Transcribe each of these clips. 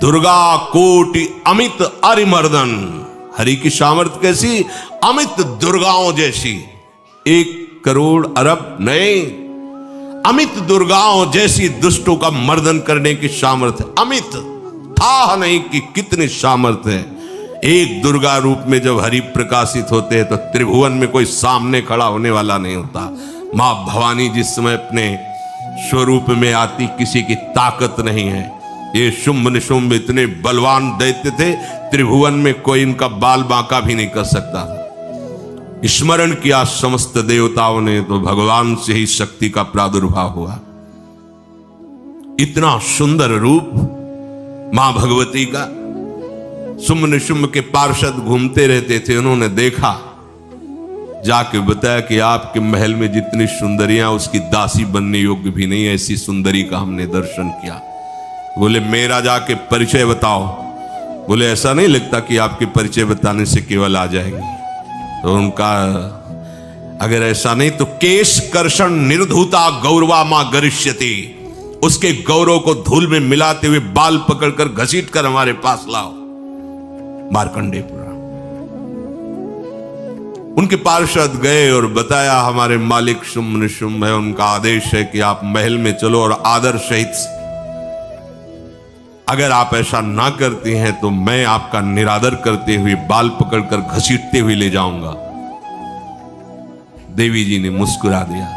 दुर्गा कोटि अमित अरिमर्दन। हरि की सामर्थ्य कैसी? अमित दुर्गाओं जैसी। 1 करोड़ अरब नहीं, अमित दुर्गाओं जैसी दुष्टों का मर्दन करने की सामर्थ्य। अमित था नहीं कि कितनी सामर्थ्य है। एक दुर्गा रूप में जब हरि प्रकाशित होते हैं तो त्रिभुवन में कोई सामने खड़ा होने वाला नहीं होता। मां भवानी जिस समय अपने स्वरूप में आती, किसी की ताकत नहीं है। ये शुंभ निशुंभ इतने बलवान दैत्य थे, त्रिभुवन में कोई इनका बाल बांका भी नहीं कर सकता। स्मरण किया समस्त देवताओं ने तो भगवान से ही शक्ति का प्रादुर्भाव हुआ। इतना सुंदर रूप मां भगवती का। शुंभ निशुंभ के पार्षद घूमते रहते थे, उन्होंने देखा, जाके बताया कि आपके महल में जितनी सुंदरियां उसकी दासी बनने योग्य भी नहीं, ऐसी सुंदरी का हमने दर्शन किया। बोले मेरा जाके परिचय बताओ। बोले ऐसा नहीं लगता कि आपके परिचय बताने से केवल आ जाएंगे। तो उनका अगर ऐसा नहीं तो केश कर्षण निर्धूता गौरवा मां गरिष्यति, उसके गौरव को धूल में मिलाते हुए बाल पकड़कर घसीट कर हमारे पास लाओ। मार्कंडेयपुरा उनके पार्षद गए और बताया हमारे मालिक शुंभ निशुंभ है, उनका आदेश है कि आप महल में चलो और आदर सहित, अगर आप ऐसा ना करती हैं तो मैं आपका निरादर करते हुए बाल पकड़कर घसीटते हुए ले जाऊंगा। देवी जी ने मुस्कुरा दिया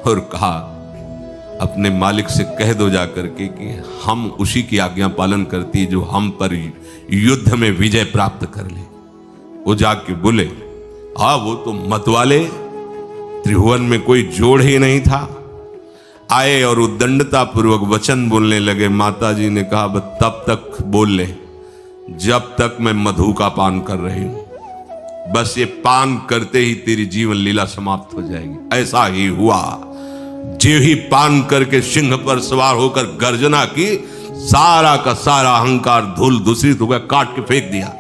और कहा अपने मालिक से कह दो जाकर के कि हम उसी की आज्ञा पालन करती जो हम पर युद्ध में विजय प्राप्त कर ले। वो जाके बोले हाँ वो तो मतवाले, त्रिभुवन में कोई जोड़ ही नहीं था। आए और उद्दंडता पूर्वक वचन बोलने लगे। माता जी ने कहा बस तब तक बोल ले जब तक मैं मधु का पान कर रही हूं। बस ये पान करते ही तेरी जीवन लीला समाप्त हो जाएगी। ऐसा ही हुआ। जो ही पान करके सिंह पर सवार होकर गर्जना की, सारा का सारा अहंकार धूल दूषित हो गया, काट के फेंक दिया।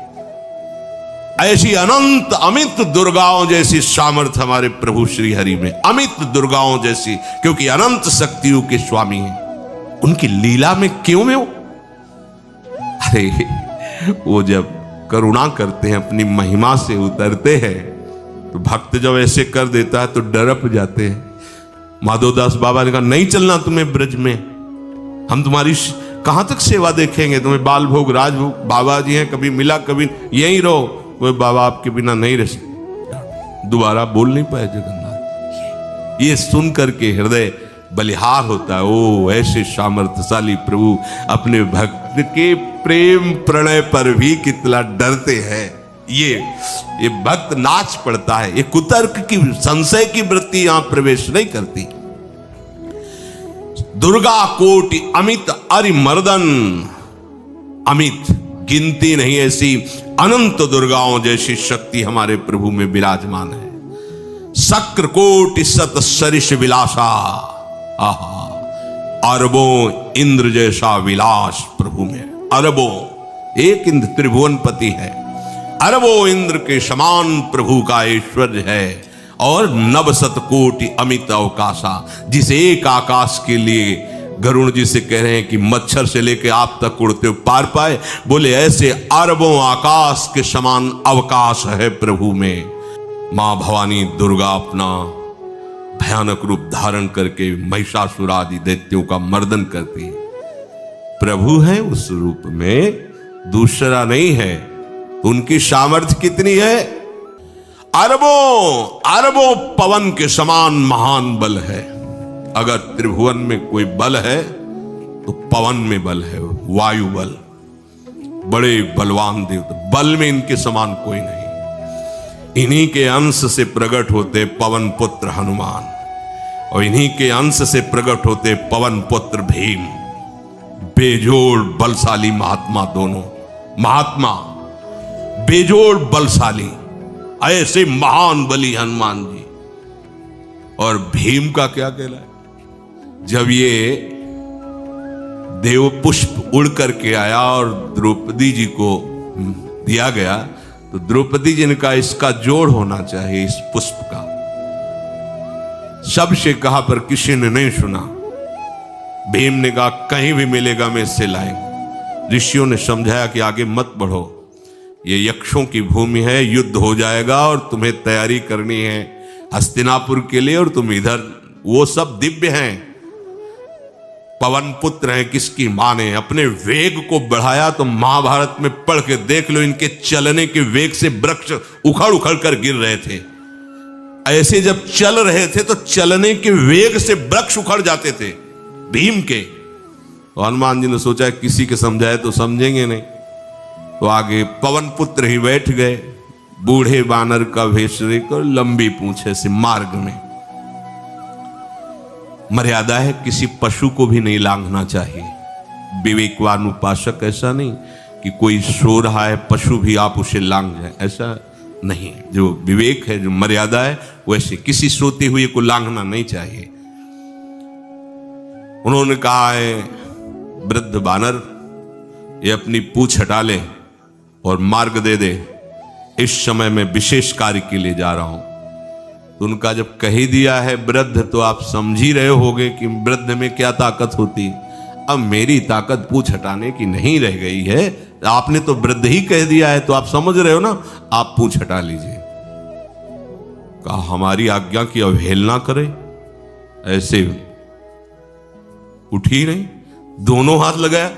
ऐसी अनंत अमित दुर्गाओं जैसी सामर्थ्य हमारे प्रभु श्री हरि में, अमित दुर्गाओं जैसी, क्योंकि अनंत शक्तियों के स्वामी हैं। उनकी लीला में क्यों में हो? अरे वो जब करुणा करते हैं, अपनी महिमा से उतरते हैं, तो भक्त जब ऐसे कर देता है तो डरप जाते हैं। माधोदास बाबा ने कहा नहीं चलना तुम्हें ब्रज में, हम तुम्हारी कहां तक सेवा देखेंगे, तुम्हें बाल भोग राजभोग। बाबा जी हैं, कभी मिला कभी यहीं रहो। वो बाबा आपके बिना नहीं रह सकते। दोबारा बोल नहीं पाए जगन्नाथ। ये सुन करके हृदय बलिहार होता है। ओ ऐसे सामर्थ्यशाली प्रभु अपने भक्त के प्रेम प्रणय पर भी कितना डरते हैं। ये भक्त नाच पड़ता है। ये कुतर्क की, संशय की वृत्ति यहां प्रवेश नहीं करती। दुर्गा कोटि अमित अरिमर्दन। अमित गिनती नहीं, ऐसी अनंत दुर्गाओं जैसी शक्ति हमारे प्रभु में विराजमान है। शक्र कोटि सत सरिष विलासा। आहा, अरबों इंद्र जैसा विलास प्रभु में। अरबों, एक इंद्र त्रिभुवनपति है, अरबों इंद्र के समान प्रभु का ऐश्वर्य है। और नवशत कोटि अमित अवकाशा, जिस एक आकाश के लिए गरुण जी से कह रहे हैं कि मच्छर से लेके आप तक उड़ते हो पार पाए, बोले ऐसे अरबों आकाश के समान अवकाश है प्रभु में। मां भवानी दुर्गा अपना भयानक रूप धारण करके महिषासुर आदि दैत्यों का मर्दन करती है। प्रभु है उस रूप में, दूसरा नहीं है। उनकी सामर्थ्य कितनी है? अरबों अरबों पवन के समान महान बल है। अगर त्रिभुवन में कोई बल है तो पवन में बल है, वायु बल। बड़े बलवान देवता, बल में इनके समान कोई नहीं। इन्हीं के अंश से प्रकट होते पवन पुत्र हनुमान, और इन्हीं के अंश से प्रकट होते पवन पुत्र भीम। बेजोड़ बलशाली महात्मा दोनों, महात्मा बेजोड़ बलशाली, ऐसे महान बली हनुमान जी। और भीम का क्या कहला है? जब ये देव पुष्प उड़ करके आया और द्रौपदी जी को दिया गया, तो द्रौपदी जी ने कहा इसका जोड़ होना चाहिए, इस पुष्प का। सबसे कहा पर किसी ने नहीं सुना। भीम ने कहा कहीं भी मिलेगा मैं इससे लाएंगे। ऋषियों ने समझाया कि आगे मत बढ़ो, ये यक्षों की भूमि है, युद्ध हो जाएगा और तुम्हें तैयारी करनी है हस्तिनापुर के लिए, और तुम इधर, वो सब दिव्य हैं, पवन पुत्र हैं, किसकी माने। अपने वेग को बढ़ाया तो महाभारत में पढ़ के देख लो, इनके चलने के वेग से वृक्ष उखड़ उखड़ कर गिर रहे थे। ऐसे जब चल रहे थे तो चलने के वेग से वृक्ष उखड़ जाते थे भीम के। तो हनुमान जी ने सोचा किसी के समझाए तो समझेंगे नहीं, तो आगे पवन पुत्र ही बैठ गए, बूढ़े बानर का वेश लेकर, लंबी पूंछे से। मार्ग में मर्यादा है, किसी पशु को भी नहीं लांघना चाहिए। विवेकवान उपासक ऐसा नहीं कि कोई सो रहा है पशु भी आप उसे लांघ जाए, ऐसा नहीं। जो विवेक है, जो मर्यादा है, वैसे किसी सोते हुए को लांघना नहीं चाहिए। उन्होंने कहा है वृद्ध बानर, ये अपनी पूंछ हटा ले और मार्ग दे दे, इस समय मैं विशेष कार्य के लिए जा रहा हूं। तो उनका जब कह ही दिया है वृद्ध, तो आप समझ ही रहे होगे कि वृद्ध में क्या ताकत होती। अब मेरी ताकत पूंछ हटाने की नहीं रह गई है, आपने तो वृद्ध ही कह दिया है, तो आप समझ रहे हो ना, आप पूंछ हटा लीजिए। कहा हमारी आज्ञा की अवहेलना करे, ऐसे उठी नहीं, दोनों हाथ लगाया,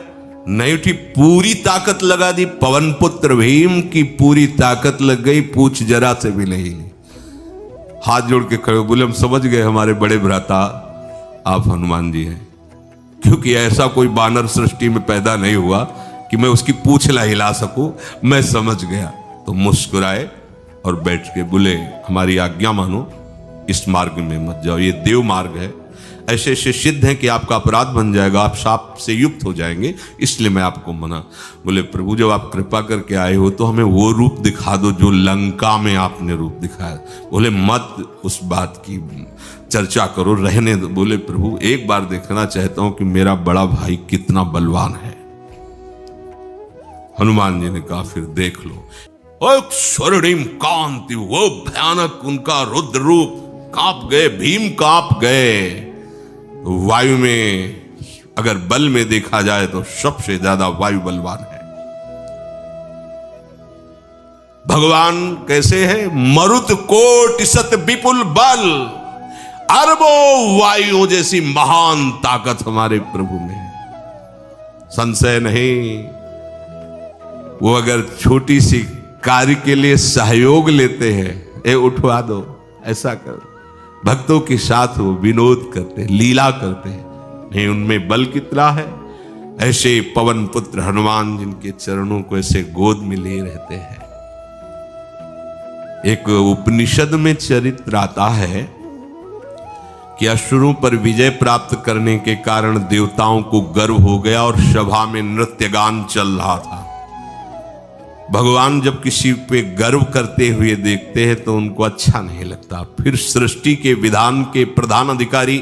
नहीं उठी, पूरी ताकत लगा दी। पवन पुत्र भीम की पूरी ताकत लग गई, पूंछ जरा से भी नहीं ली। हाथ जोड़ के खड़े बोले, हम समझ गए हमारे बड़े भ्राता आप हनुमान जी हैं, क्योंकि ऐसा कोई बानर सृष्टि में पैदा नहीं हुआ कि मैं उसकी पूंछ ला हिला सकूं, मैं समझ गया। तो मुस्कुराए और बैठ के बोले हमारी आज्ञा मानो, इस मार्ग में मत जाओ, ये देव मार्ग है, ऐसे ऐसे सिद्ध हैं कि आपका अपराध बन जाएगा, आप शाप से युक्त हो जाएंगे, इसलिए मैं आपको मना। बोले प्रभु जब आप कृपा करके आए हो तो हमें वो रूप दिखा दो जो लंका में आपने रूप दिखाया। बोले मत उस बात की चर्चा करो, रहने दो। बोले प्रभु एक बार देखना चाहता हूं कि मेरा बड़ा भाई कितना बलवान है। हनुमान जी ने कहा फिर देख लो। स्वर्णिम कांति, वो भयानक उनका रुद्र रूप, कांप गए, भीम कांप गए। वायु में अगर बल में देखा जाए तो सबसे ज्यादा वायु बलवान है। भगवान कैसे है? मरुत कोटि सत विपुल बल, अरबों वायु जैसी महान ताकत हमारे प्रभु में है, संशय नहीं। वो अगर छोटी सी कार्य के लिए सहयोग लेते हैं, ए उठवा दो, ऐसा कर, भक्तों के साथ वो विनोद करते, लीला करते हैं, नहीं उनमें बल कितना है। ऐसे पवन पुत्र हनुमान जिनके चरणों को ऐसे गोद में लिए रहते हैं। एक उपनिषद में चरित्र आता है कि असुरों पर विजय प्राप्त करने के कारण देवताओं को गर्व हो गया और सभा में नृत्य गान चल रहा था। भगवान जब किसी पे गर्व करते हुए देखते हैं तो उनको अच्छा नहीं लगता। फिर सृष्टि के विधान के प्रधान अधिकारी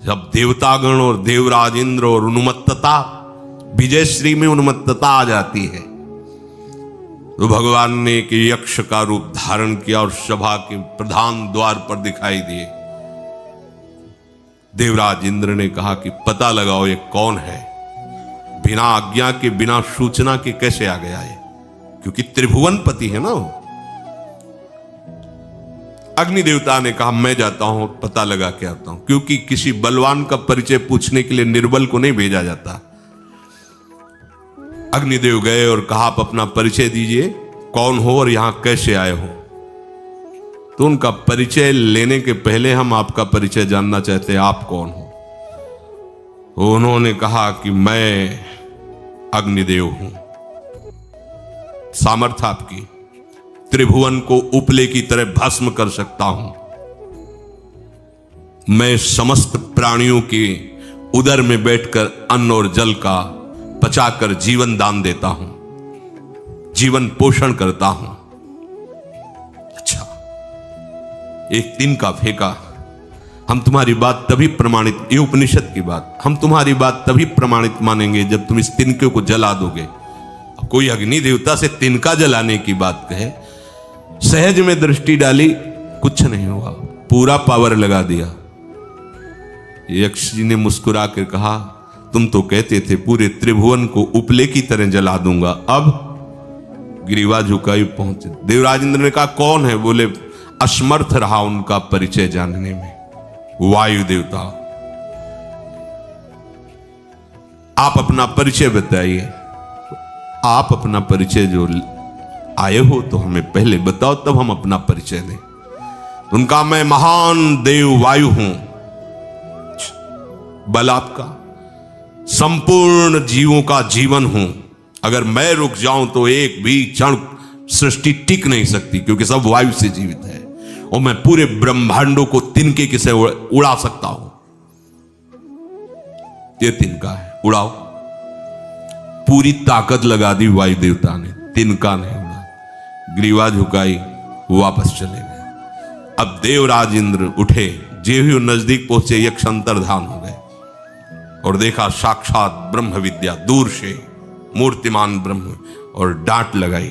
जब देवतागण और देवराज इंद्र और उन्मत्तता, विजयश्री में उन्मत्तता आ जाती है, तो भगवान ने एक यक्ष का रूप धारण किया और सभा के प्रधान द्वार पर दिखाई दिए। देवराज इंद्र ने कहा कि पता लगाओ ये कौन है, बिना आज्ञा के, बिना सूचना के कैसे आ गया है, क्योंकि त्रिभुवन पति है ना वो। अग्नि देवता ने कहा मैं जाता हूं, पता लगा के आता हूं, क्योंकि किसी बलवान का परिचय पूछने के लिए निर्बल को नहीं भेजा जाता। अग्निदेव गए और कहा आप अपना परिचय दीजिए, कौन हो और यहां कैसे आए हो। तो उनका परिचय लेने के पहले हम आपका परिचय जानना चाहते हैं, आप कौन हो। तो उन्होंने कहा कि मैं अग्निदेव हूं, सामर्थ्य आपकी, त्रिभुवन को उपले की तरह भस्म कर सकता हूं। मैं समस्त प्राणियों के उदर में बैठकर अन्न और जल का पचाकर जीवन दान देता हूं, जीवन पोषण करता हूं। अच्छा, एक दिन का फेंका, हम तुम्हारी बात तभी प्रमाणित, ये उपनिषद की बात, हम तुम्हारी बात तभी प्रमाणित मानेंगे जब तुम इस तिनके को जला दोगे। कोई अग्नि देवता से तिनका जलाने की बात कहे, सहज में दृष्टि डाली, कुछ नहीं हुआ, पूरा पावर लगा दिया। यक्ष जी ने मुस्कुरा कर कहा तुम तो कहते थे पूरे त्रिभुवन को उपले की तरह जला दूंगा, अब ग्रीवा झुकाई पहुंचे। देवराज इंद्र ने कहा कौन है? बोले असमर्थ रहा उनका परिचय जानने में। वायु देवता, आप अपना परिचय बताइए। आप अपना परिचय जो आए हो तो हमें पहले बताओ, तब हम अपना परिचय दें। उनका मैं महान देव वायु हूं, बल आपका, संपूर्ण जीवों का जीवन हूं। अगर मैं रुक जाऊं तो एक भी क्षण सृष्टि टिक नहीं सकती, क्योंकि सब वायु से जीवित है। और मैं पूरे ब्रह्मांडों को तिनके किसे उड़ा सकता हूं। ये तिनका है, उड़ाओ। पूरी ताकत लगा दी वायु देवता ने, तिनका नहीं उड़ा। ग्रीवा झुकाई, वापस चले गए। अब देवराज इंद्र उठे, जे भी नजदीक पहुंचे यक्ष अंतर्धान हो गए और देखा साक्षात ब्रह्म विद्या दूर से मूर्तिमान ब्रह्म, और डांट लगाई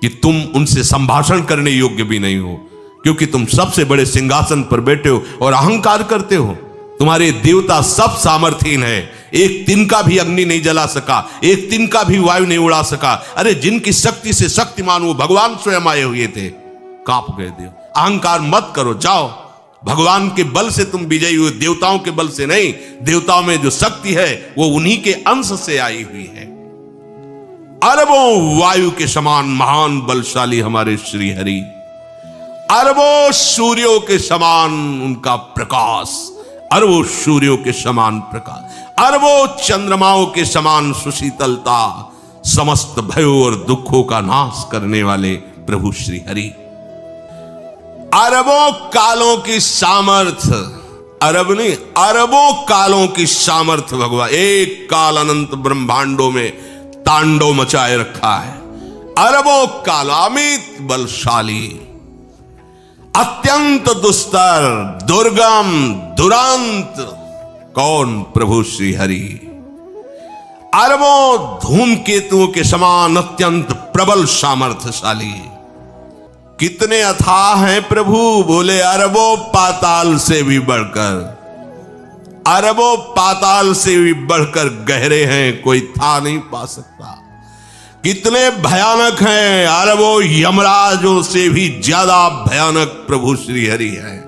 कि तुम उनसे संभाषण करने योग्य भी नहीं हो, क्योंकि तुम सबसे बड़े सिंहासन पर बैठे हो और अहंकार करते हो। तुम्हारे देवता सब सामर्थ्यहीन है, एक तिनका भी अग्नि नहीं जला सका, एक तिनका भी वायु नहीं उड़ा सका। अरे जिनकी शक्ति से शक्तिमान वो भगवान स्वयं आए हुए थे, कांप गए देव। अहंकार मत करो, जाओ। भगवान के बल से तुम विजयी हुए, देवताओं के बल से नहीं। देवताओं में जो शक्ति है वो उन्हीं के अंश से आई हुई है। अरबों वायु के समान महान बलशाली हमारे श्री हरि, अरबों सूर्यों के समान उनका प्रकाश, अरबों सूर्यों के समान प्रकाश, अरबों चंद्रमाओं के समान सुशीतलता, समस्त भयों और दुखों का नाश करने वाले प्रभु श्री हरि। अरबों कालों की सामर्थ्य, अरब नहीं अरबों कालों की सामर्थ्य भगवान, एक काल अनंत ब्रह्मांडों में तांडव मचाए रखा है। अरबों काल, अमित बलशाली, अत्यंत दुस्तर, दुर्गम, दुरांत, कौन? प्रभु श्री हरि। अरबों धूमकेतुओं के समान अत्यंत प्रबल सामर्थ्यशाली। कितने अथाह हैं प्रभु? बोले अरबों पाताल से भी बढ़कर, अरबों पाताल से भी बढ़कर गहरे हैं, कोई था नहीं पा सकता। कितने भयानक हैं? अरबों यमराजों से भी ज्यादा भयानक प्रभु श्री हरि हैं।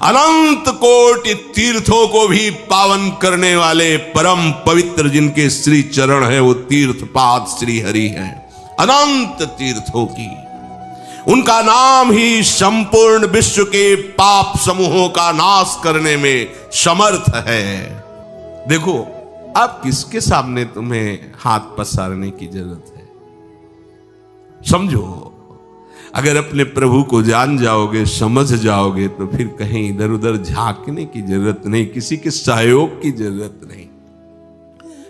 अनंत कोटि तीर्थों को भी पावन करने वाले परम पवित्र जिनके श्री चरण है, वो तीर्थपाद श्री हरि हैं। अनंत तीर्थों की, उनका नाम ही संपूर्ण विश्व के पाप समूहों का नाश करने में समर्थ है। देखो, अब किसके सामने तुम्हें हाथ पसारने की जरूरत है? समझो, अगर अपने प्रभु को जान जाओगे, समझ जाओगे, तो फिर कहीं इधर उधर झांकने की जरूरत नहीं, किसी के सहयोग की जरूरत नहीं।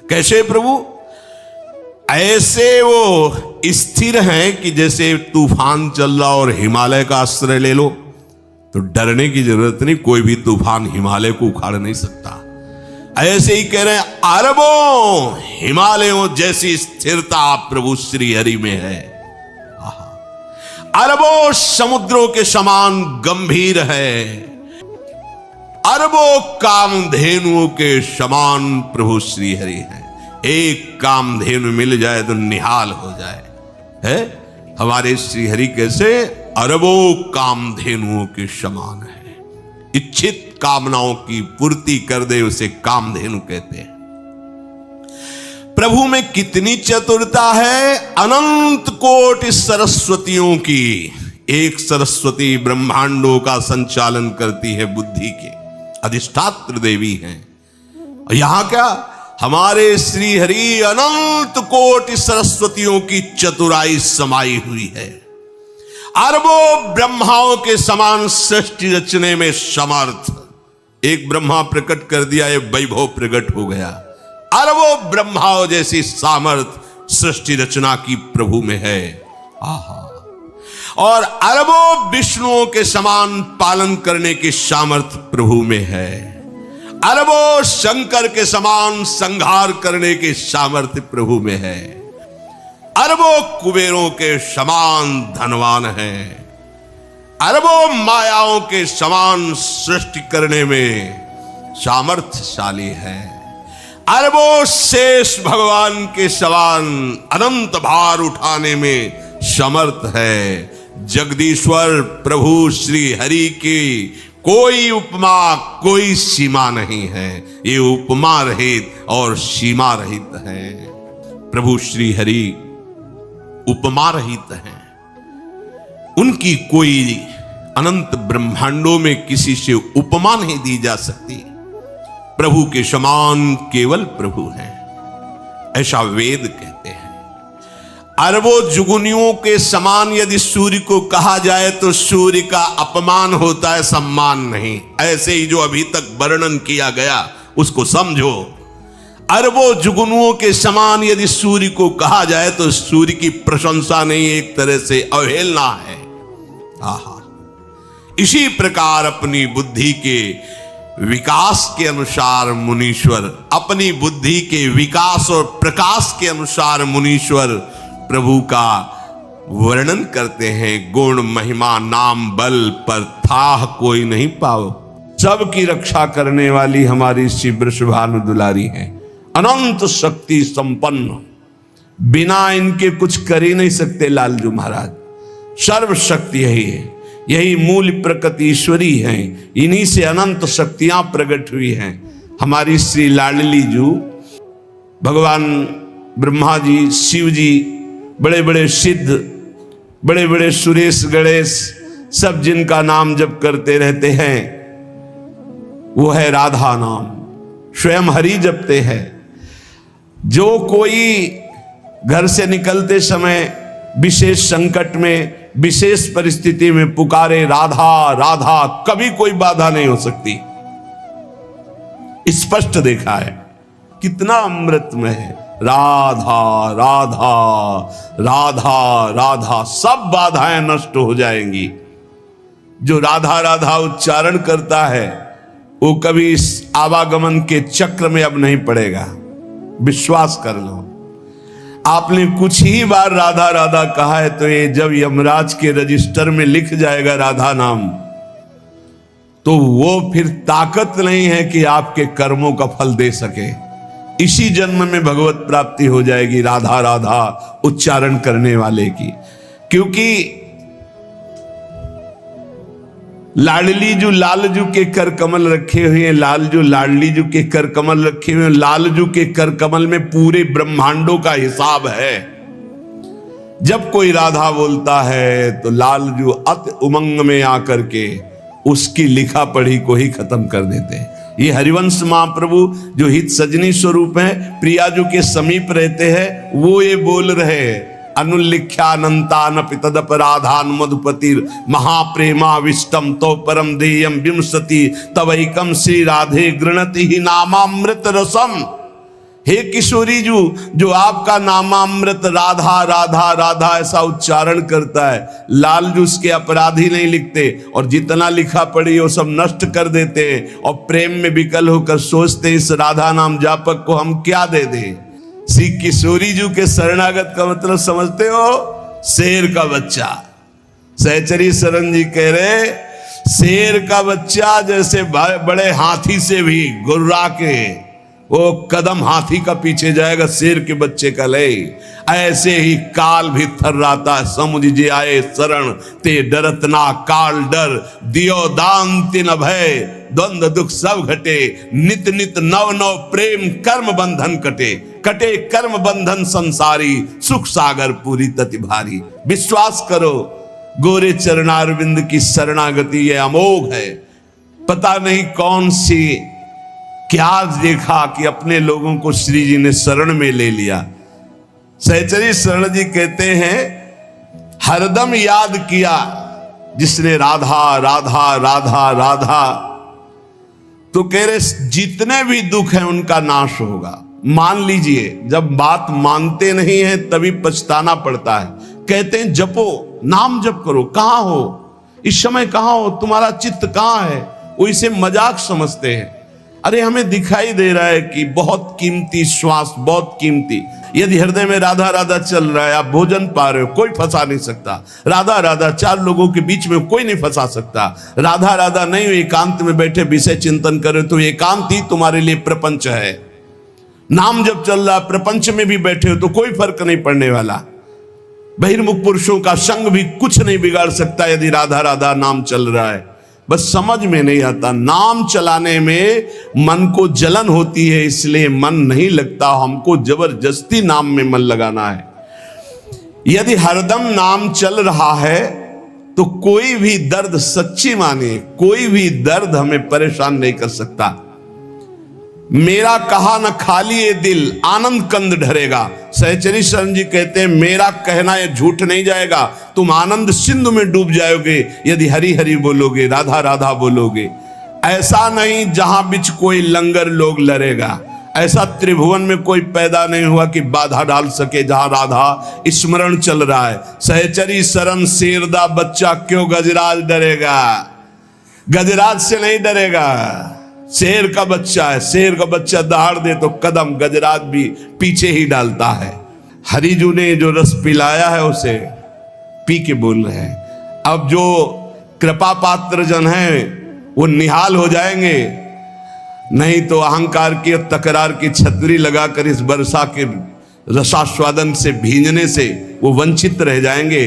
कैसे प्रभु? ऐसे वो स्थिर हैं कि जैसे तूफान चल रहा और हिमालय का आश्रय ले लो तो डरने की जरूरत नहीं, कोई भी तूफान हिमालय को उखाड़ नहीं सकता। ऐसे ही कह रहे हैं, अरबों हिमालयों जैसी स्थिरता प्रभु श्री हरि में है। अरबों समुद्रों के समान गंभीर है, अरबों कामधेनुओं के समान प्रभु श्री हरि है। एक कामधेनु मिल जाए तो निहाल हो जाए, है हमारे श्री हरि कैसे? अरबों कामधेनुओं के समान है। इच्छित कामनाओं की पूर्ति कर दे उसे कामधेनु कहते हैं। प्रभु में कितनी चतुरता है? अनंत कोटि सरस्वतियों की एक सरस्वती ब्रह्मांडों का संचालन करती है, बुद्धि के अधिष्ठात्र देवी हैं। यहां क्या? हमारे श्री हरि अनंत कोटि सरस्वतियों की चतुराई समाई हुई है। अरबों ब्रह्माओं के समान सृष्टि रचने में समर्थ। एक ब्रह्मा प्रकट कर दिया, ये वैभव प्रकट हो गया। अरबों ब्रह्माओं जैसी सामर्थ सृष्टि रचना की प्रभु में है। आहा! और अरबों विष्णुओं के समान पालन करने की सामर्थ प्रभु में है। अरबों शंकर के समान संहार करने की सामर्थ्य प्रभु में है। अरबों कुबेरों के समान धनवान है। अरबों मायाओं के समान सृष्टि करने में सामर्थ्यशाली है। अरबों शेष भगवान के समान अनंत भार उठाने में समर्थ है। जगदीश्वर प्रभु श्री हरि की कोई उपमा, कोई सीमा नहीं है। ये उपमा रहित और सीमा रहित है। प्रभु श्री हरि उपमा रहित हैं। उनकी कोई अनंत ब्रह्मांडों में किसी से उपमा नहीं दी जा सकती। प्रभु के समान केवल प्रभु हैं, ऐसा वेद कहते हैं। अरबों जुगुनियों के समान यदि सूर्य को कहा जाए तो सूर्य का अपमान होता है, सम्मान नहीं। ऐसे ही जो अभी तक वर्णन किया गया उसको समझो। अरबों जुगनुओं के समान यदि सूर्य को कहा जाए तो सूर्य की प्रशंसा नहीं, एक तरह से अवहेलना है। आहा, इसी प्रकार अपनी बुद्धि के विकास के अनुसार मुनीश्वर, अपनी बुद्धि के विकास और प्रकाश के अनुसार मुनीश्वर प्रभु का वर्णन करते हैं। गुण महिमा नाम बल पर थाह कोई नहीं पाओ। सबकी रक्षा करने वाली हमारी श्री वृषभानु दुलारी है, अनंत शक्ति संपन्न, बिना इनके कुछ कर ही नहीं सकते लालजू महाराज। सर्वशक्ति यही है, यही मूल प्रकृति ईश्वरी है, इन्हीं से अनंत शक्तियां प्रकट हुई हैं। हमारी श्री लाडली जू, भगवान ब्रह्मा जी, शिव जी, बड़े बड़े सिद्ध, बड़े बड़े सुरेश गणेश, सब जिनका नाम जप करते रहते हैं वो है राधा नाम, स्वयं हरि जपते हैं। जो कोई घर से निकलते समय विशेष संकट में, विशेष परिस्थिति में पुकारे राधा राधा, कभी कोई बाधा नहीं हो सकती। स्पष्ट देखा है, कितना अमृतमय है। राधा राधा राधा राधा, सब बाधाएं नष्ट हो जाएंगी। जो राधा राधा उच्चारण करता है वो कभी इस आवागमन के चक्र में अब नहीं पड़ेगा, विश्वास कर लो। आपने कुछ ही बार राधा राधा कहा है तो ये जब यमराज के रजिस्टर में लिख जाएगा राधा नाम, तो वो फिर ताकत नहीं है कि आपके कर्मों का फल दे सके। इसी जन्म में भगवत प्राप्ति हो जाएगी राधा राधा उच्चारण करने वाले की। क्योंकि लाडली जो लालजू के कर कमल रखे हुए हैं, लालजू लाडली जू के कर कमल रखे हुए हैं, लालजू के कर कमल में पूरे ब्रह्मांडों का हिसाब है। जब कोई राधा बोलता है तो लालजू अति उमंग में आकर के उसकी लिखा पढ़ी को ही खत्म कर देते हैं। ये हरिवंश महाप्रभु जो हित सजनी स्वरूप है, प्रियाजू के समीप रहते हैं, वो ये बोल रहे हैं, अनुल्लिख्यानंतान पितदपराधान मधुपतिर महाप्रेमा विष्टम तो परम देयम विंशति तवैकम श्री राधे गृणति ही नामामृत रसम। हे किशोरी जू, जो आपका नामामृत राधा राधा राधा ऐसा उच्चारण करता है, लालजू उसके अपराधी नहीं लिखते और जितना लिखा पड़ी वो सब नष्ट कर देते हैं और प्रेम में विकल होकर सोचते इस राधा नाम जापक को हम क्या दे दें। श्री किशोरी जू के शरणागत का मतलब समझते हो? शेर का बच्चा। सहचरी शरण जी कह रहे शेर का बच्चा जैसे बड़े हाथी से भी गुर्रा के वो कदम हाथी का पीछे जाएगा, शेर के बच्चे का ले। ऐसे ही काल भी थर्राता है, समुझ जे आए शरण ते डरत ना काल डर, दियो दान तिन भय द्वंद्व दुख सब घटे, नित नित नव नव प्रेम कर्म बंधन कटे, कटे कर्म बंधन संसारी, सुख सागर पूरी तति भारी। विश्वास करो, गोरे चरणारविंद की शरणागति ये अमोघ है। पता नहीं कौन सी क्या देखा कि अपने लोगों को श्री जी ने शरण में ले लिया। सहचरी शरण जी कहते हैं हरदम याद किया जिसने राधा राधा राधा राधा, तो कह रहे जितने भी दुख हैं उनका नाश होगा। मान लीजिए, जब बात मानते नहीं है तभी पछताना पड़ता है। कहते हैं जपो, नाम जप करो। कहां हो इस समय, कहां हो, तुम्हारा चित्त कहां है? वो इसे मजाक समझते हैं। अरे हमें दिखाई दे रहा है कि बहुत कीमती श्वास, बहुत कीमती, यदि हृदय में राधा राधा चल रहा है, आप भोजन पा रहे हो, कोई फंसा नहीं सकता। राधा राधा चार लोगों के बीच में कोई नहीं फंसा सकता। राधा राधा नहीं, एकांत में बैठे विषय चिंतन करे तो एकांत ही तुम्हारे लिए प्रपंच है। नाम जब चल रहा, प्रपंच में भी बैठे हो तो कोई फर्क नहीं पड़ने वाला। बहिर्मुख पुरुषों का संग भी कुछ नहीं बिगाड़ सकता यदि राधा राधा नाम चल रहा है। बस समझ में नहीं आता, नाम चलाने में मन को जलन होती है, इसलिए मन नहीं लगता। हमको जबरदस्ती नाम में मन लगाना है। यदि हरदम नाम चल रहा है तो कोई भी दर्द, सच्ची माने, कोई भी दर्द हमें परेशान नहीं कर सकता। मेरा कहा न खाली ये दिल, आनंद कंद ढरेगा। सहचरी शरण जी कहते हैं मेरा कहना ये झूठ नहीं जाएगा, तुम आनंद सिंधु में डूब जाओगे यदि हरि हरि बोलोगे, राधा राधा बोलोगे। ऐसा नहीं जहां बिच कोई लंगर लोग लड़ेगा, ऐसा त्रिभुवन में कोई पैदा नहीं हुआ कि बाधा डाल सके जहां राधा स्मरण चल रहा है। सहचरी शरण शेरदा बच्चा, क्यों गजराज डरेगा? गजराज से नहीं डरेगा, शेर का बच्चा है। शेर का बच्चा दहाड़ दे तो कदम गजराज भी पीछे ही डालता है। हरिजू ने जो रस पिलाया है उसे पी के बोल रहे हैं। अब जो कृपा पात्र जन हैं वो निहाल हो जाएंगे, नहीं तो अहंकार की और तकरार की छतरी लगाकर इस वर्षा के रसास्वादन से भींजने से वो वंचित रह जाएंगे।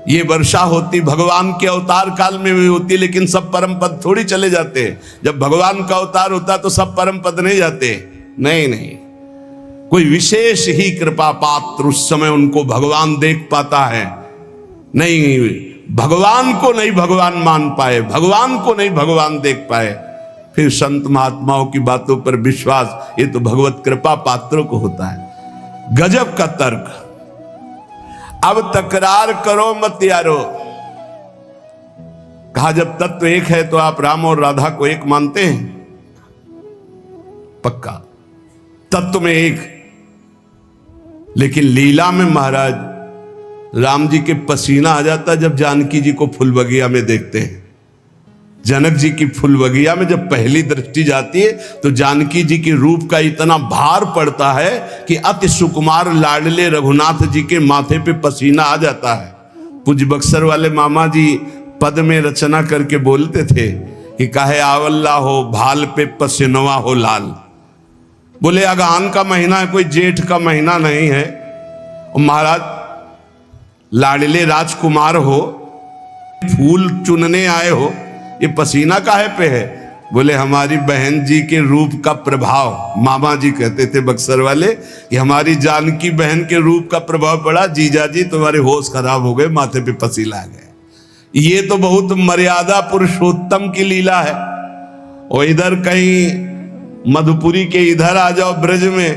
ये वर्षा होती भगवान के अवतार काल में भी होती, लेकिन सब परम पद थोड़ी चले जाते। जब भगवान का अवतार होता तो सब परम पद नहीं जाते, नहीं नहीं, कोई विशेष ही कृपा पात्र उस समय उनको भगवान देख पाता है। नहीं, भगवान को नहीं भगवान मान पाए, भगवान को नहीं भगवान देख पाए, फिर संत महात्माओं की बातों पर विश्वास, ये तो भगवत कृपा पात्रों को होता है। गजब का तर्क। अब तकरार करो मत यारो। कहा जब तत्व एक है तो आप राम और राधा को एक मानते हैं? पक्का तत्व में एक, लेकिन लीला में महाराज राम जी के पसीना आ जाता जब जानकी जी को फूल बगिया में देखते हैं। जनक जी की फूल बगिया में जब पहली दृष्टि जाती है तो जानकी जी के रूप का इतना भार पड़ता है कि अति सुकुमार लाडले रघुनाथ जी के माथे पे पसीना आ जाता है। पूज्य बक्सर वाले मामा जी पद में रचना करके बोलते थे कि काहे आवल्ला हो भाल पे पसीनवा हो लाल। बोले अगहन का महीना है, कोई जेठ का महीना नहीं है। और महाराज लाडले राजकुमार हो, फूल चुनने आए हो, ये पसीना काहे पे है? बोले हमारी बहन जी के रूप का प्रभाव। मामा जी कहते थे बक्सर वाले कि हमारी जानकी बहन के रूप का प्रभाव पड़ा, जीजा जी तुम्हारे होश खराब हो गए, माथे पे पसीना आ गए। ये तो बहुत मर्यादा पुरुषोत्तम की लीला है। और इधर कहीं मधुपुरी के इधर आ जाओ ब्रज में,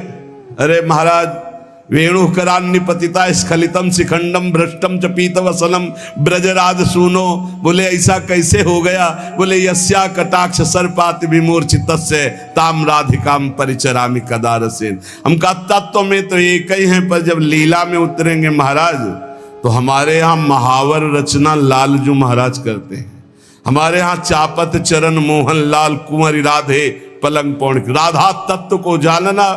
अरे महाराज वेणु करान्य पतिता स्खलितम शिखंडम भ्रष्टम च पीत वसनम ब्रजराज सुनो। बोले ऐसा कैसे हो गया? बोले यस्या कटाक्ष सर्पात विमूर्छित ताम राधिकाम परिचरामि कदारसेन। हम का तत्व में तो एक ही हैं, पर जब लीला में उतरेंगे महाराज तो हमारे यहाँ महावर रचना लालजू महाराज करते हैं। हमारे यहाँ चापत चरण मोहन लाल कुंवर राधे पलंग पौड़। राधा तत्व को जानना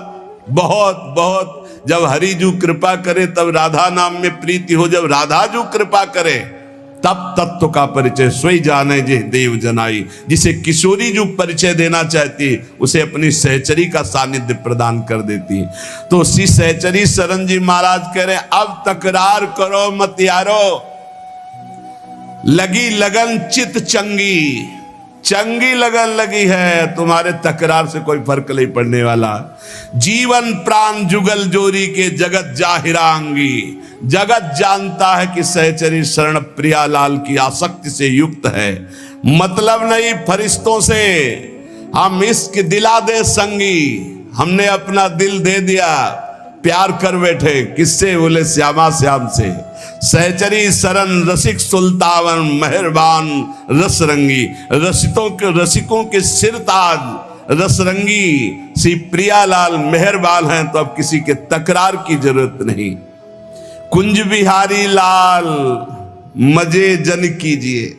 बहुत बहुत, जब हरिजू कृपा करे तब राधा नाम में प्रीति हो, जब राधा जू कृपा करे तब तत्व का परिचय सोई जाने जे देव जनाई। जिसे किशोरी जो परिचय देना चाहती है उसे अपनी सहचरी का सानिध्य प्रदान कर देती है। तो श्री सहचरी शरण जी महाराज कह रहे अब तकरार करो मत यारो, लगी लगन चित चंगी, चंगी लगन लगी है, तुम्हारे तकरार से कोई फर्क नहीं पड़ने वाला। जीवन प्राण जुगल जोरी के जगत जाहिरांगी। जगत जानता है कि सहचरी शरण प्रियालाल की आसक्ति से युक्त है। मतलब नहीं फरिश्तों से, हम इश्क दिला दे संगी, हमने अपना दिल दे दिया, प्यार कर बैठे। किससे? बोले श्यामा श्याम से। सहचरी शरण रसिक सुल्तान मेहरबान रसरंगी। रसिकों के सिरताज रसरंगी श्री प्रियालाल मेहरबान हैं, तो अब किसी के तकरार की जरूरत नहीं। कुंज बिहारी लाल मजे जन कीजिए।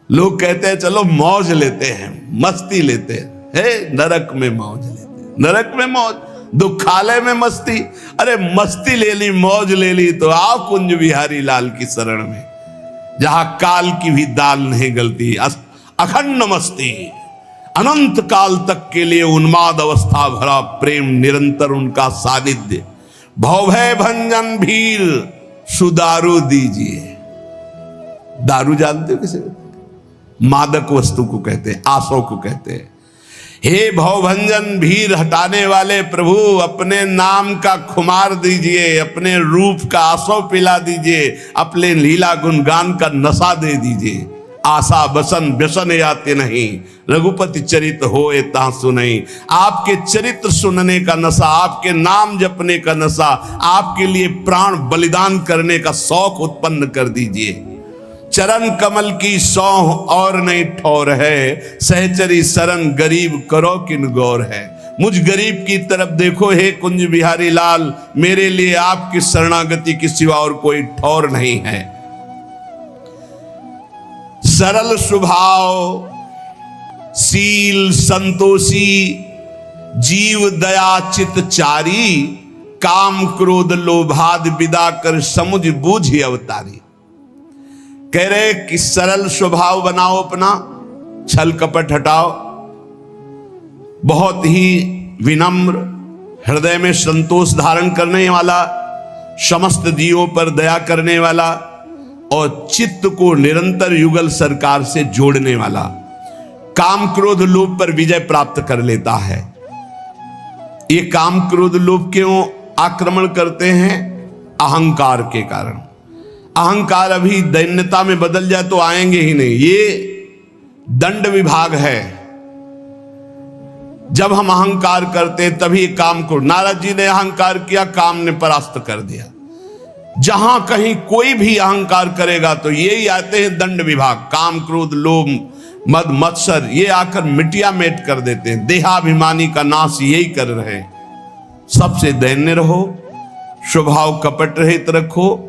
लोग कहते हैं चलो मौज लेते हैं, मस्ती लेते हैं। नरक में मौज लेते हैं, नरक में मौज, दुखालय में मस्ती। अरे मस्ती ले ली, मौज ले ली तो आओ कुंज बिहारी लाल की शरण में, जहां काल की भी दाल नहीं गलती। अखंड मस्ती, अनंत काल तक के लिए उन्माद अवस्था भरा प्रेम निरंतर उनका सानिध्य। भवभय भंजन भीर सुदारू दीजिए। दारू जानते हो किसे? मादक वस्तु को कहते हैं, आसों को कहते हैं। हे भवभंजन भीर हटाने वाले प्रभु, अपने नाम का खुमार दीजिए, अपने रूप का आसो पिला दीजिए, अपने लीला गुणगान का नशा दे दीजिए। आशा बसन व्यसन आते नहीं, रघुपति चरित होए तासु नहीं। आपके चरित्र सुनने का नशा, आपके नाम जपने का नशा, आपके लिए प्राण बलिदान करने का शौक उत्पन्न कर दीजिए। चरण कमल की सौह और नहीं ठौर है, सहचरी शरण गरीब करो किन गौर है। मुझ गरीब की तरफ देखो हे कुंज बिहारी लाल, मेरे लिए आपकी शरणागति के सिवा और कोई ठौर नहीं है। सरल स्वभाव, शील संतोषी, जीव दया चित चारी, काम क्रोध लोभाद विदा कर समुझ बूझ अवतारी। कह रहे कि सरल स्वभाव बनाओ अपना, छल कपट हटाओ, बहुत ही विनम्र, हृदय में संतोष धारण करने वाला, समस्त जीवों पर दया करने वाला और चित्त को निरंतर युगल सरकार से जोड़ने वाला। काम क्रोध लोभ पर विजय प्राप्त कर लेता है। ये काम क्रोध लोभ क्यों आक्रमण करते हैं? अहंकार के कारण। अहंकार अभी दैन्यता में बदल जाए तो आएंगे ही नहीं। ये दंड विभाग है। जब हम अहंकार करते तभी काम को, नारद जी ने अहंकार किया, काम ने परास्त कर दिया। जहां कहीं कोई भी अहंकार करेगा तो यही आते हैं दंड विभाग। काम क्रोध लोभ मद मत्सर ये आकर मिटिया मेट कर देते हैं। देहाभिमानी का नाश यही कर रहे हैं। सबसे दैन्य रहो, स्वभाव कपट रहित रखो,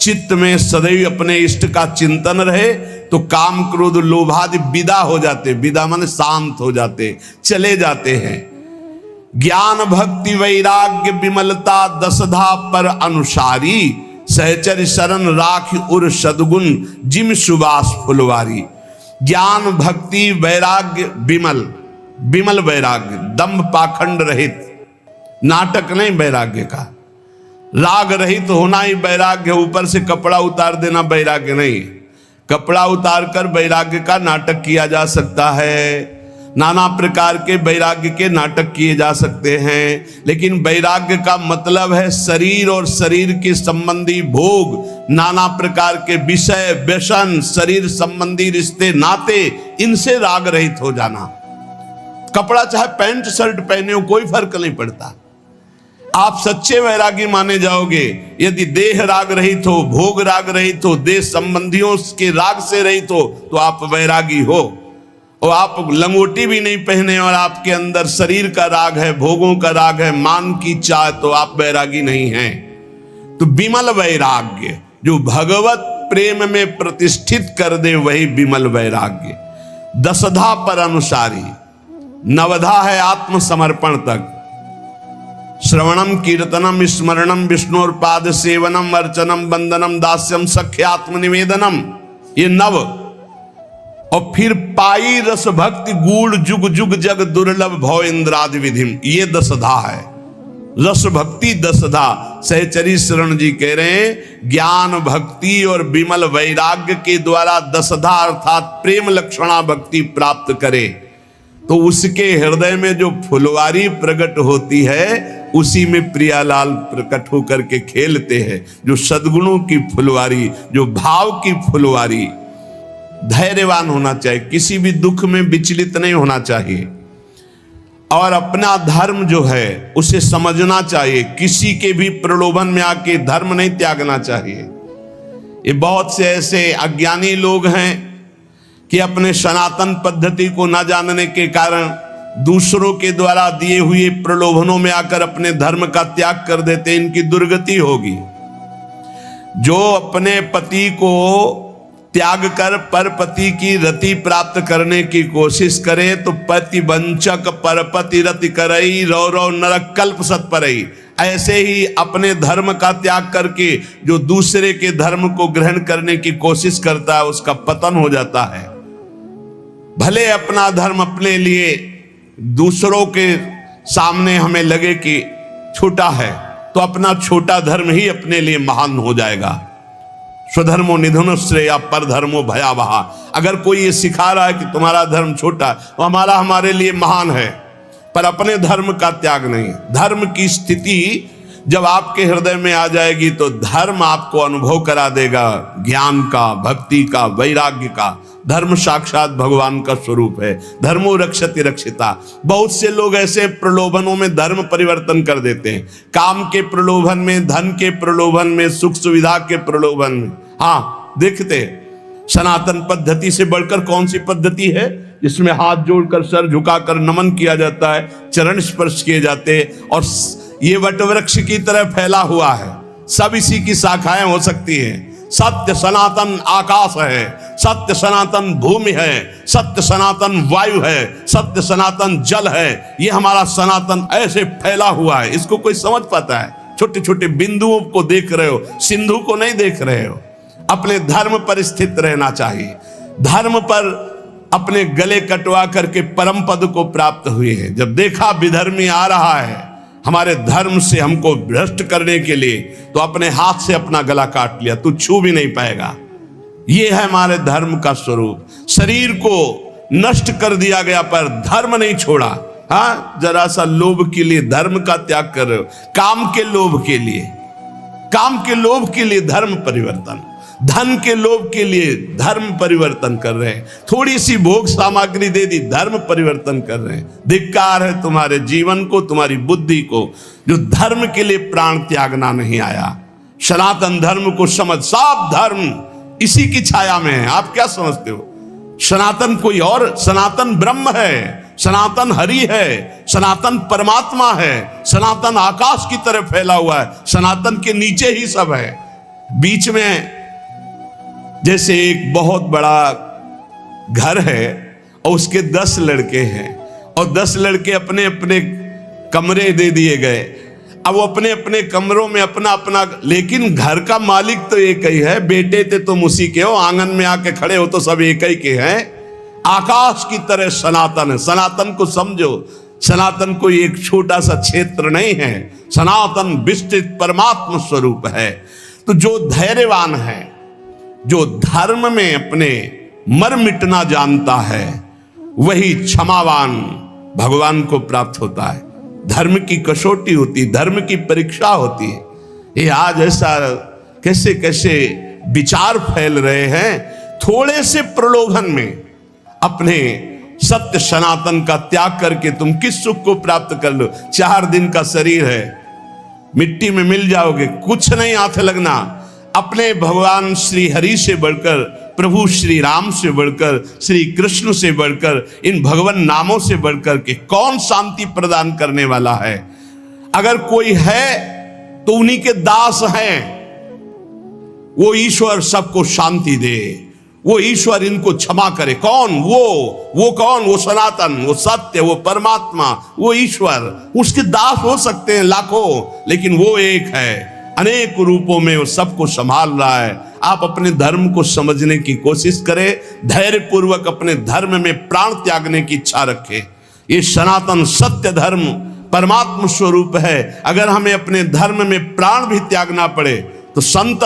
चित्त में सदैव अपने इष्ट का चिंतन रहे, तो काम क्रोध लोभादि विदा हो जाते। विदा माने शांत हो जाते, चले जाते हैं। ज्ञान भक्ति वैराग्य विमलता दसधा पर अनुसारी, सहचर शरण राख उर सदगुण जिम सुबास फुलवारी। ज्ञान भक्ति वैराग्य विमल, विमल वैराग्य, दंभ पाखंड रहित, नाटक नहीं वैराग्य का। राग रहित होना ही वैराग्य, ऊपर से कपड़ा उतार देना वैराग्य नहीं। कपड़ा उतार कर वैराग्य का नाटक किया जा सकता है, नाना प्रकार के वैराग्य के नाटक किए जा सकते हैं, लेकिन वैराग्य का मतलब है शरीर और शरीर के संबंधी भोग, नाना प्रकार के विषय व्यसन, शरीर संबंधी रिश्ते नाते, इनसे राग रहित हो जाना। कपड़ा चाहे पैंट शर्ट पहने हो, कोई फर्क नहीं पड़ता। आप सच्चे वैरागी माने जाओगे यदि देह राग रहित हो, भोग राग रहित हो, देह संबंधियों के राग से रहित हो, तो आप वैरागी हो। और आप लंगोटी भी नहीं पहने और आपके अंदर शरीर का राग है, भोगों का राग है, मान की चाह, तो आप वैरागी नहीं हैं। तो विमल वैराग्य जो भगवत प्रेम में प्रतिष्ठित कर दे, वही विमल वैराग्य। दसधा पर अनुसारी, नवधा है आत्मसमर्पण तक। श्रवणम कीर्तनम स्मरणम विष्णुर पाद सेवनम अर्चनम वंदनम दास्यम सख्यात्म निवेदनम, ये नव। और फिर पाई रस भक्ति गूढ़ जुग जुग जग दुर्लभ भव इंद्रादि विधिम, ये दसधा है। रस भक्ति दसधा। सहचरी शरण जी कह रहे हैं ज्ञान भक्ति और विमल वैराग्य के द्वारा दसधा अर्थात प्रेम लक्षणा भक्ति प्राप्त करे, तो उसके हृदय में जो फुलवारी प्रकट होती है, उसी में प्रियालाल प्रकट होकर के खेलते हैं। जो सद्गुणों की फुलवारी, जो भाव की फुलवारी। धैर्यवान होना चाहिए, किसी भी दुख में विचलित नहीं होना चाहिए, और अपना धर्म जो है उसे समझना चाहिए। किसी के भी प्रलोभन में आके धर्म नहीं त्यागना चाहिए। ये बहुत से ऐसे अज्ञानी लोग हैं कि अपने सनातन पद्धति को न जानने के कारण दूसरों के द्वारा दिए हुए प्रलोभनों में आकर अपने धर्म का त्याग कर देते। इनकी दुर्गति होगी। जो अपने पति को त्याग कर परपति की रति प्राप्त करने की कोशिश करे, तो पति वंचक परपति रति करई, रौ रौ नरक कल्प सत्परई। ऐसे ही अपने धर्म का त्याग करके जो दूसरे के धर्म को ग्रहण करने की कोशिश करता है, उसका पतन हो जाता है। भले अपना धर्म अपने लिए दूसरों के सामने हमें लगे कि छोटा है, तो अपना छोटा धर्म ही अपने लिए महान हो जाएगा। स्वधर्मो निधनो श्रेया पर धर्मो भयावह। अगर कोई ये सिखा रहा है कि तुम्हारा धर्म छोटा, तो हमारे लिए महान है, पर अपने धर्म का त्याग नहीं। धर्म की स्थिति जब आपके हृदय में आ जाएगी तो धर्म आपको अनुभव करा देगा ज्ञान का, भक्ति का, वैराग्य का। धर्म साक्षात भगवान का स्वरूप है। धर्मो रक्षति रक्षिता। बहुत से लोग ऐसे प्रलोभनों में धर्म परिवर्तन कर देते हैं, काम के प्रलोभन में, धन के प्रलोभन में, सुख सुविधा के प्रलोभन में। हाँ, देखते सनातन पद्धति से बढ़कर कौन सी पद्धति है जिसमें हाथ जोड़कर, सर झुकाकर नमन किया जाता है, चरण स्पर्श किए जाते हैं, और ये वटवृक्ष की तरह फैला हुआ है। सब इसी की शाखाएं हो सकती हैं। सत्य सनातन आकाश है, सत्य सनातन भूमि है, सत्य सनातन वायु है, सत्य सनातन जल है। ये हमारा सनातन ऐसे फैला हुआ है, इसको कोई समझ पाता है? छोटे छोटे बिंदुओं को देख रहे हो, सिंधु को नहीं देख रहे हो। अपने धर्म पर स्थित रहना चाहिए। धर्म पर अपने गले कटवा करके परम पद को प्राप्त हुए हैं। जब देखा विधर्मी आ रहा है हमारे धर्म से हमको भ्रष्ट करने के लिए, तो अपने हाथ से अपना गला काट लिया, तू छू भी नहीं पाएगा। ये है हमारे धर्म का स्वरूप। शरीर को नष्ट कर दिया गया पर धर्म नहीं छोड़ा। हाँ, जरा सा लोभ के लिए धर्म का त्याग कर रहे हो, काम के लोभ के लिए, काम के लोभ के लिए धर्म परिवर्तन, धन के लोभ के लिए धर्म परिवर्तन कर रहे हैं। थोड़ी सी भोग सामग्री दे दी, धर्म परिवर्तन कर रहे हैं। धिक्कार है तुम्हारे जीवन को, तुम्हारी बुद्धि को, जो धर्म के लिए प्राण त्यागना नहीं आया। सनातन धर्म को समझ, सब धर्म इसी की छाया में है। आप क्या समझते हो? सनातन कोई और, सनातन ब्रह्म है, सनातन हरि है, सनातन परमात्मा है, सनातन आकाश की तरह फैला हुआ है, सनातन के नीचे ही सब है। बीच में जैसे एक बहुत बड़ा घर है और उसके 10 लड़के हैं, और 10 लड़के अपने अपने कमरे दे दिए गए। अब वो अपने अपने कमरों में अपना अपना, लेकिन घर का मालिक तो एक ही है। बेटे थे तुम उसी के हो, आंगन में आके खड़े हो तो सब एक ही के हैं। आकाश की तरह सनातन है। सनातन को समझो, सनातन कोई एक छोटा सा क्षेत्र नहीं है, सनातन विस्तृत परमात्मा स्वरूप है। तो जो धैर्यवान है, जो धर्म में अपने मर मिटना जानता है, वही क्षमावान भगवान को प्राप्त होता है। धर्म की कसौटी होती, धर्म की परीक्षा होती है। ये आज ऐसा कैसे कैसे विचार फैल रहे हैं, थोड़े से प्रलोभन में अपने सत्य सनातन का त्याग करके तुम किस सुख को प्राप्त कर लो। 4 दिन का शरीर है, मिट्टी में मिल जाओगे, कुछ नहीं हाथ लगना। अपने भगवान श्री हरि से बढ़कर, प्रभु श्री राम से बढ़कर, श्री कृष्ण से बढ़कर, इन भगवान नामों से बढ़कर के कौन शांति प्रदान करने वाला है? अगर कोई है तो उन्हीं के दास हैं। वो ईश्वर सबको शांति दे, वो ईश्वर इनको क्षमा करे। कौन? वो कौन? वो सनातन, वो सत्य, वो परमात्मा, वो ईश्वर। उसके दास हो सकते हैं लाखों, लेकिन वो एक है, अनेक रूपों में वो सबको संभाल रहा है। आप अपने धर्म को समझने की कोशिश करें, धैर्य पूर्वक अपने धर्म में प्राण त्यागने की इच्छा रखें। ये सनातन सत्य धर्म परमात्मा स्वरूप है। अगर हमें अपने धर्म में प्राण भी त्यागना पड़े तो संत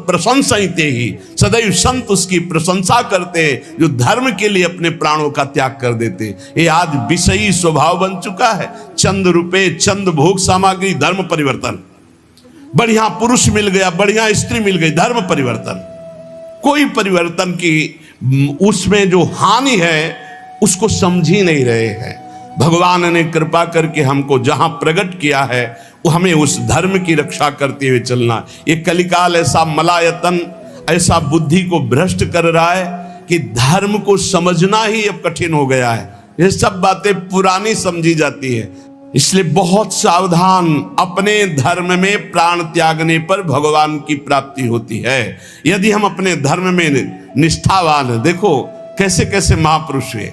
प्रशंसते ही, सदैव संत उसकी प्रशंसा करते हैं जो धर्म के लिए अपने प्राणों का त्याग कर देते। ये आज विषयी स्वभाव बन चुका है। चंद रुपए, चंद भोग सामग्री, धर्म परिवर्तन। बढ़िया पुरुष मिल गया, बढ़िया स्त्री मिल गई, धर्म परिवर्तन। कोई परिवर्तन की उसमें जो हानि है उसको समझ ही नहीं रहे हैं। भगवान ने कृपा करके हमको जहां प्रकट किया है वो हमें उस धर्म की रक्षा करते हुए चलना। ये कलिकाल ऐसा मलायतन, ऐसा बुद्धि को भ्रष्ट कर रहा है कि धर्म को समझना ही अब कठिन हो गया है। ये सब बातें पुरानी समझी जाती है। इसलिए बहुत सावधान। अपने धर्म में प्राण त्यागने पर भगवान की प्राप्ति होती है। यदि हम अपने धर्म में निष्ठावान हैं, देखो कैसे कैसे महापुरुष हुए।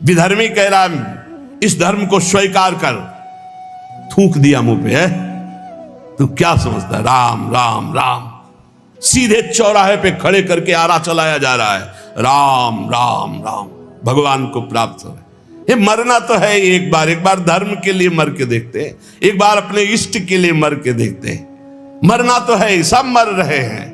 विधर्मी कह रहा है इस धर्म को स्वीकार कर, थूक दिया मुंह पे। है तू क्या समझता है? राम राम राम, सीधे चौराहे पे खड़े करके आरा चलाया जा रहा है, राम राम राम। भगवान को प्राप्त हो। ये मरना तो है ही, एक बार धर्म के लिए मर के देखते हैं, एक बार अपने इष्ट के लिए मर के देखते हैं। मरना तो है ही, सब मर रहे हैं,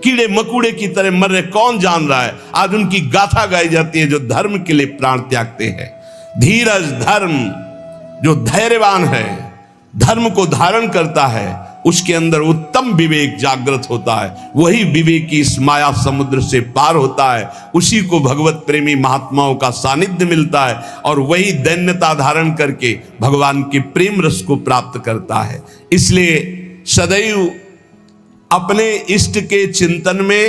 कीड़े मकुड़े की तरह मर रहे, कौन जान रहा है। आज उनकी गाथा गाई जाती है जो धर्म के लिए प्राण त्यागते हैं। धीरज धर्म, जो धैर्यवान है, धर्म को धारण करता है, उसके अंदर उत्तम विवेक जागृत होता है। वही विवेकी इस माया समुद्र से पार होता है, उसी को भगवत प्रेमी महात्माओं का सानिध्य मिलता है, और वही दैन्यता धारण करके भगवान के प्रेम रस को प्राप्त करता है। इसलिए सदैव अपने इष्ट के चिंतन में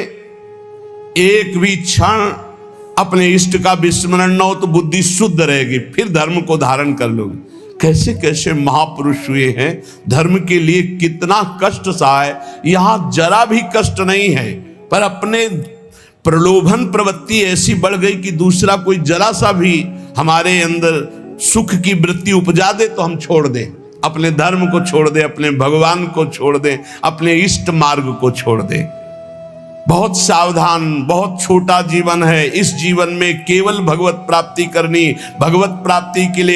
एक भी क्षण अपने इष्ट का विस्मरण न हो तो बुद्धि शुद्ध रहेगी, फिर धर्म को धारण कर लोगे। कैसे कैसे महापुरुष हुए हैं, धर्म के लिए कितना कष्ट सहा है। यहां जरा भी कष्ट नहीं है, पर अपने प्रलोभन प्रवृत्ति ऐसी बढ़ गई कि दूसरा कोई जरा सा भी हमारे अंदर सुख की वृत्ति उपजा दे तो हम छोड़ दें, अपने धर्म को छोड़ दें, अपने भगवान को छोड़ दें, अपने इष्ट मार्ग को छोड़ दें। बहुत सावधान, बहुत छोटा जीवन है। इस जीवन में केवल भगवत प्राप्ति करनी, भगवत प्राप्ति के लिए